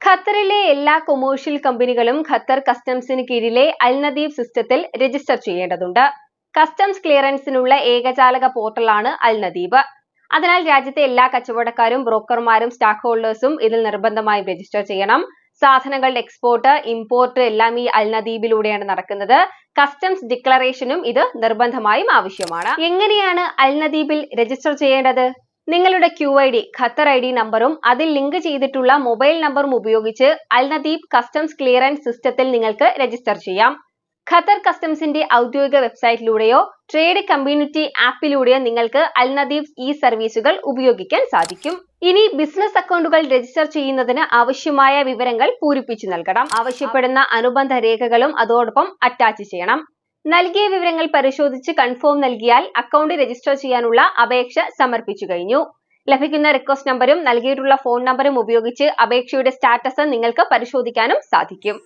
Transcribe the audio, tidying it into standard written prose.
ഖത്തറിലെ എല്ലാ കൊമേഴ്ഷ്യൽ കമ്പനികളും ഖത്തർ കസ്റ്റംസിന് കീഴിലെ അൽനദീഫ് സിസ്റ്റത്തിൽ രജിസ്റ്റർ ചെയ്യേണ്ടതുണ്ട്. കസ്റ്റംസ് ക്ലിയറൻസിനുള്ള ഏകജാലക പോർട്ടലാണ് അൽനദീബ്. അതിനാൽ രാജ്യത്തെ എല്ലാ കച്ചവടക്കാരും ബ്രോക്കർമാരും സ്റ്റോക്ക് ഹോൾഡേഴ്സും ഇതിൽ നിർബന്ധമായും രജിസ്റ്റർ ചെയ്യണം. സാധനങ്ങളുടെ എക്സ്പോർട്ട് ഇമ്പോർട്ട് എല്ലാം ഈ അൽനദീബിലൂടെയാണ് നടക്കുന്നത്. കസ്റ്റംസ് ഡിക്ലറേഷനും ഇത് നിർബന്ധമായും ആവശ്യമാണ്. എങ്ങനെയാണ് അൽനദീബിൽ രജിസ്റ്റർ ചെയ്യേണ്ടത്? നിങ്ങളുടെ QID ഖത്തർ ID നമ്പറും അതിൽ ലിങ്ക് ചെയ്തിട്ടുള്ള മൊബൈൽ നമ്പറും ഉപയോഗിച്ച് അൽനദീബ് കസ്റ്റംസ് ക്ലിയറൻസ് സിസ്റ്റത്തിൽ നിങ്ങൾക്ക് രജിസ്റ്റർ ചെയ്യാം. ഖത്തർ കസ്റ്റംസിന്റെ ഔദ്യോഗിക വെബ്സൈറ്റിലൂടെയോ ട്രേഡ് കമ്മ്യൂണിറ്റി ആപ്പിലൂടെയോ നിങ്ങൾക്ക് അൽനദീബ് സർവീസുകൾ ഉപയോഗിക്കാൻ സാധിക്കും. ഇനി ബിസിനസ് അക്കൗണ്ടുകൾ രജിസ്റ്റർ ചെയ്യുന്നതിന് ആവശ്യമായ വിവരങ്ങൾ പൂരിപ്പിച്ചു നൽകണം. ആവശ്യപ്പെടുന്ന അനുബന്ധ രേഖകളും അതോടൊപ്പം അറ്റാച്ച് ചെയ്യണം. നൽകിയ വിവരങ്ങൾ പരിശോധിച്ച് കൺഫേം നൽകിയാൽ അക്കൗണ്ട് രജിസ്റ്റർ ചെയ്യാനുള്ള അപേക്ഷ സമർപ്പിച്ചു കഴിഞ്ഞു. ലഭിക്കുന്ന റിക്വസ്റ്റ് നമ്പറും നൽകിയിട്ടുള്ള ഫോൺ നമ്പറും ഉപയോഗിച്ച് അപേക്ഷയുടെ സ്റ്റാറ്റസ് നിങ്ങൾക്ക് പരിശോധിക്കാനും സാധിക്കും.